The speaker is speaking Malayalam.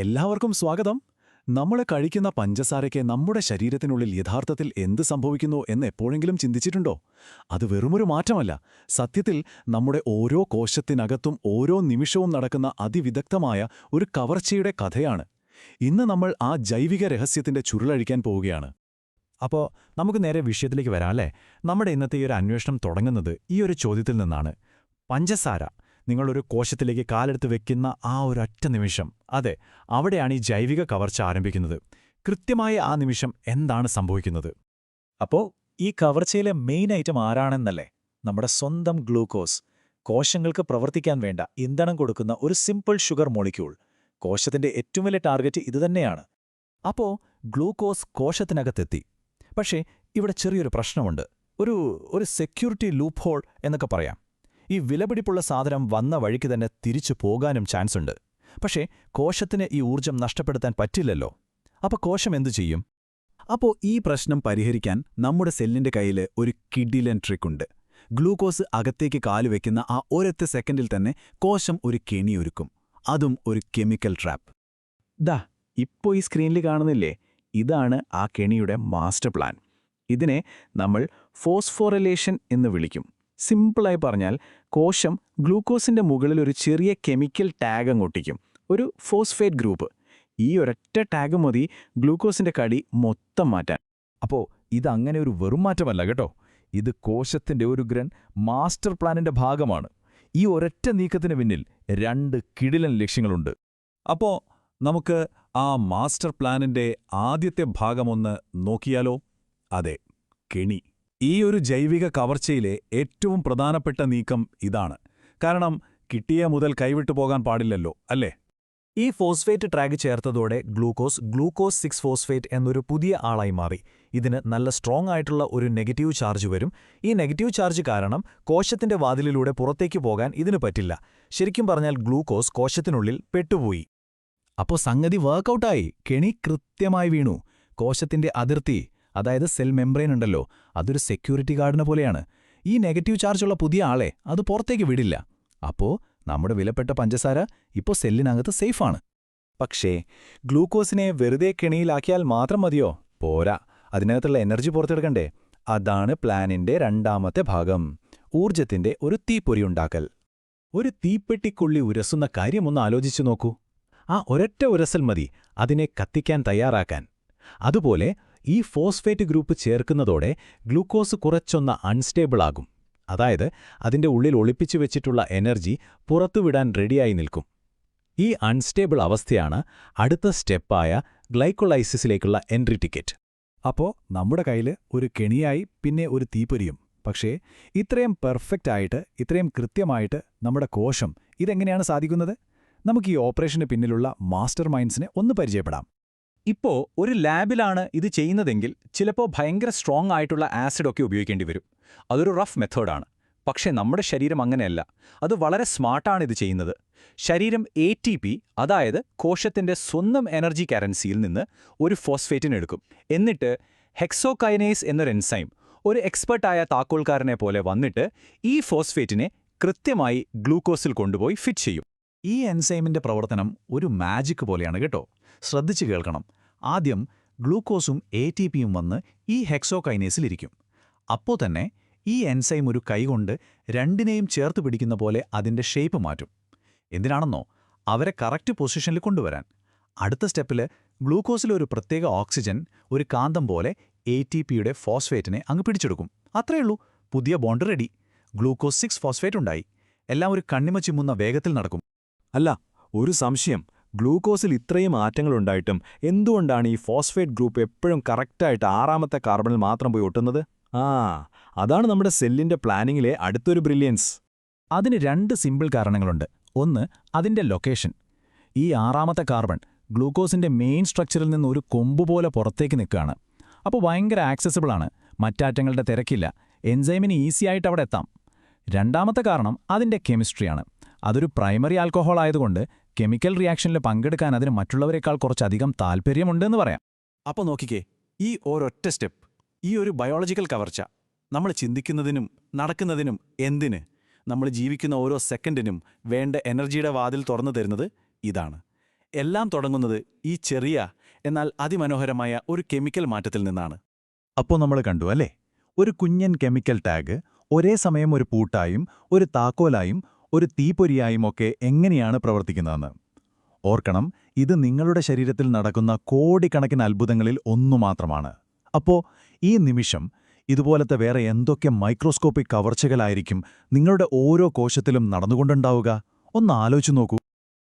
എല്ലാവർക്കും സ്വാഗതം. നമ്മൾ കഴിക്കുന്ന പഞ്ചസാരയ്ക്ക് നമ്മുടെ ശരീരത്തിനുള്ളിൽ യഥാർത്ഥത്തിൽ എന്ത് സംഭവിക്കുന്നു എന്ന് എപ്പോഴെങ്കിലും ചിന്തിച്ചിട്ടുണ്ടോ? അത് വെറുമൊരു മാറ്റമല്ല. സത്യത്തിൽ നമ്മുടെ ഓരോ കോശത്തിനകത്തും ഓരോ നിമിഷവും നടക്കുന്ന അതിവിദഗ്ധമായ ഒരു കവർച്ചയുടെ കഥയാണ്. ഇന്ന് നമ്മൾ ആ ജൈവിക രഹസ്യത്തിന്റെ ചുരുളഴിക്കാൻ പോവുകയാണ്. അപ്പോൾ നമുക്ക് നേരെ വിഷയത്തിലേക്ക് വരാം അല്ലേ? നമ്മുടെ ഇന്നത്തെ ഈ ഒരു അന്വേഷണം തുടങ്ങുന്നത് ഈ ഒരു ചോദ്യത്തിൽ നിന്നാണ്. പഞ്ചസാര നിങ്ങളൊരു കോശത്തിലേക്ക് കാലെടുത്ത് വെക്കുന്ന ആ ഒരൊറ്റ നിമിഷം, അതെ, അവിടെയാണ് ഈ ജൈവിക കവർച്ച ആരംഭിക്കുന്നത്. കൃത്യമായ ആ നിമിഷം എന്താണ് സംഭവിക്കുന്നത്? അപ്പോൾ ഈ കവർച്ചയിലെ മെയിൻ ഐറ്റം ആരാണെന്നല്ലേ? നമ്മുടെ സ്വന്തം ഗ്ലൂക്കോസ്. കോശങ്ങൾക്ക് പ്രവർത്തിക്കാൻ വേണ്ട ഇന്ധനം കൊടുക്കുന്ന ഒരു സിമ്പിൾ ഷുഗർ മോളിക്യൂൾ. കോശത്തിന്റെ ഏറ്റവും വലിയ ടാർഗറ്റ് ഇതുതന്നെയാണ്. അപ്പോൾ ഗ്ലൂക്കോസ് കോശത്തിനകത്തെത്തി. പക്ഷേ ഇവിടെ ചെറിയൊരു പ്രശ്നമുണ്ട്. ഒരു സെക്യൂരിറ്റി ലൂപ്പ് ഹോൾ എന്നൊക്കെ പറയാം. ഈ വിലപിടിപ്പുള്ള സാധനം വന്ന വഴിക്ക് തന്നെ തിരിച്ചു പോകാനും ചാൻസ് ഉണ്ട്. പക്ഷേ കോശത്തിന് ഈ ഊർജം നഷ്ടപ്പെടുത്താൻ പറ്റില്ലല്ലോ. അപ്പോൾ കോശം എന്തു ചെയ്യും? അപ്പോൾ ഈ പ്രശ്നം പരിഹരിക്കാൻ നമ്മുടെ സെല്ലിന്റെ കയ്യിൽ ഒരു കിഡിലൻ ട്രിക്കുണ്ട്. ഗ്ലൂക്കോസ് അകത്തേക്ക് കാലുവെക്കുന്ന ആ ഒരൊറ്റ സെക്കൻഡിൽ തന്നെ കോശം ഒരു കെണിയൊരുക്കും. അതും ഒരു കെമിക്കൽ ട്രാപ്പ്. ദാ ഇപ്പോൾ ഈ സ്ക്രീനിൽ കാണുന്നില്ലേ? ഇതാണ് ആ കെണിയുടെ മാസ്റ്റർ പ്ലാൻ. ഇതിനെ നമ്മൾ ഫോസ്ഫോറിലേഷൻ എന്ന് വിളിക്കും. സിമ്പിളായി പറഞ്ഞാൽ, കോശം ഗ്ലൂക്കോസിന്റെ മുകളിൽ ഒരു ചെറിയ കെമിക്കൽ ടാഗ് അങ്ങൊട്ടിക്കും, ഒരു ഫോസ്ഫേറ്റ് ഗ്രൂപ്പ്. ഈ ഒരൊറ്റ ടാഗ് മതി ഗ്ലൂക്കോസിന്റെ കടി മൊത്തം മാറ്റാൻ. അപ്പോൾ ഇതങ്ങനെ ഒരു വെറും മാറ്റമല്ല കേട്ടോ. ഇത് കോശത്തിന്റെ ഒരു മാസ്റ്റർ പ്ലാനിന്റെ ഭാഗമാണ്. ഈ ഒരൊറ്റ നീക്കത്തിന് പിന്നിൽ 2 കിടിലൻ ലക്ഷ്യങ്ങളുണ്ട്. അപ്പോൾ നമുക്ക് ആ മാസ്റ്റർ പ്ലാനിന്റെ ആദ്യത്തെ ഭാഗമൊന്ന് നോക്കിയാലോ? അതെ, കെണി. ഈ ഒരു ജൈവിക കവർച്ചയിലെ ഏറ്റവും പ്രധാനപ്പെട്ട നീക്കം ഇതാണ്. കാരണം കിട്ടിയ മുതൽ കൈവിട്ടു പോകാൻ പാടില്ലല്ലോ, അല്ലേ? ഈ ഫോസ്ഫേറ്റ് ട്രാഗ് ചേർത്തതോടെ ഗ്ലൂക്കോസ് 6 ഫോസ്ഫേറ്റ് എന്നൊരു പുതിയ ആളായി മാറി. ഇതിന് നല്ല സ്ട്രോങ് ആയിട്ടുള്ള ഒരു നെഗറ്റീവ് ചാർജ് വരും. ഈ നെഗറ്റീവ് ചാർജ് കാരണം കോശത്തിന്റെ വാതിലിലൂടെ പുറത്തേക്ക് പോകാൻ ഇതിന് പറ്റില്ല. ശരിക്കും പറഞ്ഞാൽ ഗ്ലൂക്കോസ് കോശത്തിനുള്ളിൽ പെട്ടുപോയി. അപ്പോൾ സംഗതി വർക്കൗട്ടായി. കെണി കൃത്യമായി വീണു. കോശത്തിന്റെ അതിർത്തി, അതായത് സെൽ മെംബ്രെയിൻ ഉണ്ടല്ലോ, അതൊരു സെക്യൂരിറ്റി ഗാർഡിനെ പോലെയാണ്. ഈ നെഗറ്റീവ് ചാർജുള്ള പുതിയ ആളെ അത് പുറത്തേക്ക് വിടില്ല. അപ്പോൾ നമ്മുടെ വിലപ്പെട്ട പഞ്ചസാര ഇപ്പോൾ സെല്ലിനകത്ത് സേഫാണ്. പക്ഷേ ഗ്ലൂക്കോസിനെ വെറുതെ കെണിയിലാക്കിയാൽ മാത്രം മതിയോ? പോരാ, അതിനകത്തുള്ള എനർജി പുറത്തെടുക്കണ്ടേ? അതാണ് പ്ലാനിന്റെ രണ്ടാമത്തെ ഭാഗം. ഊർജത്തിന്റെ ഒരു തീപ്പൊരിയുണ്ടാക്കൽ. ഒരു തീപ്പെട്ടിക്കുള്ളി ഉരസുന്ന കാര്യമൊന്ന് ആലോചിച്ചു നോക്കൂ. ആ ഒരൊറ്റ ഉരസൽ മതി അതിനെ കത്തിക്കാൻ തയ്യാറാക്കാൻ. അതുപോലെ ഈ ഫോസ്ഫേറ്റ് ഗ്രൂപ്പ് ചേർക്കുന്നതോടെ ഗ്ലൂക്കോസ് കുറച്ചൊന്ന് അൺസ്റ്റേബിളാകും. അതായത് അതിന്റെ ഉള്ളിൽ ഒളിപ്പിച്ചു വെച്ചിട്ടുള്ള എനർജി പുറത്തുവിടാൻ റെഡിയായി നിൽക്കും. ഈ അൺസ്റ്റേബിൾ അവസ്ഥയാണ് അടുത്ത സ്റ്റെപ്പായ ഗ്ലൈക്കോളൈസിസിലേക്കുള്ള എൻട്രി ടിക്കറ്റ്. അപ്പോൾ നമ്മുടെ കയ്യിൽ ഒരു കെണിയായി, പിന്നെ ഒരു തീപ്പൊരിയും. പക്ഷേ ഇത്രയും പെർഫെക്റ്റ് ആയിട്ട്, ഇത്രയും കൃത്യമായിട്ട് നമ്മുടെ കോശം ഇതെങ്ങനെയാണ് സാധിക്കുന്നത്? നമുക്ക് ഈ ഓപ്പറേഷന് പിന്നിലുള്ള മാസ്റ്റർ മൈൻഡ്സിനെ ഒന്ന് പരിചയപ്പെടാം. ഇപ്പോൾ ഒരു ലാബിലാണ് ഇത് ചെയ്യുന്നതെങ്കിൽ ചിലപ്പോൾ ഭയങ്കര സ്ട്രോങ് ആയിട്ടുള്ള ആസിഡൊക്കെ ഉപയോഗിക്കേണ്ടി വരും. അതൊരു റഫ് മെത്തേഡാണ്. പക്ഷേ നമ്മുടെ ശരീരം അങ്ങനെയല്ല. അത് വളരെ സ്മാർട്ടാണ് ഇത് ചെയ്യുന്നത്. ശരീരം ATP, അതായത് കോശത്തിന്റെ സ്വന്തം എനർജി കറൻസിയിൽ നിന്ന് ഒരു ഫോസ്ഫേറ്റിനെടുക്കും. എന്നിട്ട് ഹെക്സോകൈനേസ് എന്നൊരു എൻസൈം, ഒരു എക്സ്പെർട്ടായ താക്കോൽക്കാരനെ പോലെ വന്നിട്ട് ഈ ഫോസ്ഫേറ്റിനെ കൃത്യമായി ഗ്ലൂക്കോസിൽ കൊണ്ടുപോയി ഫിറ്റ് ചെയ്യും. ഈ എൻസൈമിന്റെ പ്രവർത്തനം ഒരു മാജിക് പോലെയാണ് കേട്ടോ. ശ്രദ്ധിച്ചു കേൾക്കണം. ആദ്യം ഗ്ലൂക്കോസും ATPയും വന്ന് ഈ ഹെക്സോകൈനേസിലിരിക്കും. അപ്പോൾ തന്നെ ഈ എൻസൈം ഒരു കൈകൊണ്ട് രണ്ടിനെയും ചേർത്ത് പിടിക്കുന്ന പോലെ അതിന്റെ ഷേപ്പ് മാറ്റും. എന്തിനാണെന്നോ? അവരെ കറക്റ്റ് പൊസിഷനിൽ കൊണ്ടുവരാൻ. അടുത്ത സ്റ്റെപ്പിൽ ഗ്ലൂക്കോസിലെ ഒരു പ്രത്യേക ഓക്സിജൻ ഒരു കാന്തം പോലെ ATPയുടെ ഫോസ്ഫേറ്റിനെ അങ്ങ് പിടിച്ചെടുക്കും. അത്രയുള്ളൂ, പുതിയ ബോണ്ട് റെഡി. ഗ്ലൂക്കോസ് 6 ഫോസ്ഫേറ്റ് ഉണ്ടായി. എല്ലാം ഒരു കണ്ണിമ ചിമ്മുന്ന വേഗത്തിൽ നടക്കും. അല്ല, ഒരു സംശയം. ഗ്ലൂക്കോസിൽ ഇത്രയും മാറ്റങ്ങളുണ്ടായിട്ടും എന്തുകൊണ്ടാണ് ഈ ഫോസ്ഫേറ്റ് ഗ്രൂപ്പ് എപ്പോഴും കറക്റ്റായിട്ട് 6ാമത്തെ കാർബണിൽ മാത്രം പോയി ഒട്ടുന്നത്? അതാണ് നമ്മുടെ സെല്ലിന്റെ പ്ലാനിങ്ങിലെ അടുത്തൊരു ബ്രില്യൻസ്. അതിന് 2 സിമ്പിൾ കാരണങ്ങളുണ്ട്. ഒന്ന്, അതിന്റെ ലൊക്കേഷൻ. ഈ 6ാമത്തെ കാർബൺ ഗ്ലൂക്കോസിന്റെ മെയിൻ സ്ട്രക്ചറിൽ നിന്ന് ഒരു കൊമ്പുപോലെ പുറത്തേക്ക് നിൽക്കുകയാണ്. അപ്പോൾ ഭയങ്കര ആക്സസിബിളാണ്. മറ്റാറ്റങ്ങളുടെ തിരക്കില്ല. എൻസൈമിന് ഈസിയായിട്ട് അവിടെ എത്താം. രണ്ടാമത്തെ കാരണം അതിന്റെ കെമിസ്ട്രിയാണ്. അതൊരു പ്രൈമറി ആൽക്കഹോൾ ആയതുകൊണ്ട് കെമിക്കൽ റിയാക്ഷനിൽ പങ്കെടുക്കാൻ അതിന് മറ്റുള്ളവരെക്കാൾ കുറച്ചധികം താൽപ്പര്യമുണ്ടെന്ന് പറയാം. അപ്പോൾ നോക്കിക്കേ, ഈ ഒരൊറ്റ സ്റ്റെപ്പ്, ഈ ഒരു ബയോളജിക്കൽ കവർച്ച നമ്മൾ ചിന്തിക്കുന്നതിനും നടക്കുന്നതിനും എന്തിന് നമ്മൾ ജീവിക്കുന്ന ഓരോ സെക്കൻഡിനും വേണ്ട എനർജിയുടെ വാതിൽ തുറന്നു തരുന്നത് ഇതാണ്. എല്ലാം തുടങ്ങുന്നത് ഈ ചെറിയ എന്നാൽ അതിമനോഹരമായ ഒരു കെമിക്കൽ മാറ്റത്തിൽ നിന്നാണ്. അപ്പോൾ നമ്മൾ കണ്ടു അല്ലേ, ഒരു കുഞ്ഞൻ കെമിക്കൽ ടാഗ് ഒരേ സമയം ഒരു പൂട്ടായും ഒരു താക്കോലായും ഒരു തീപ്പൊരിയായും ഒക്കെ എങ്ങനെയാണ് പ്രവർത്തിക്കുന്നതെന്ന്. ഓർക്കണം, ഇത് നിങ്ങളുടെ ശരീരത്തിൽ നടക്കുന്ന കോടിക്കണക്കിന് അത്ഭുതങ്ങളിൽ ഒന്നു മാത്രമാണ്. അപ്പോൾ ഈ നിമിഷം ഇതുപോലത്തെ വേറെ എന്തൊക്കെ മൈക്രോസ്കോപ്പിക് കവർച്ചകളായിരിക്കും നിങ്ങളുടെ ഓരോ കോശത്തിലും നടന്നുകൊണ്ടുണ്ടാവുക? ഒന്ന് ആലോചിച്ചു നോക്കൂ.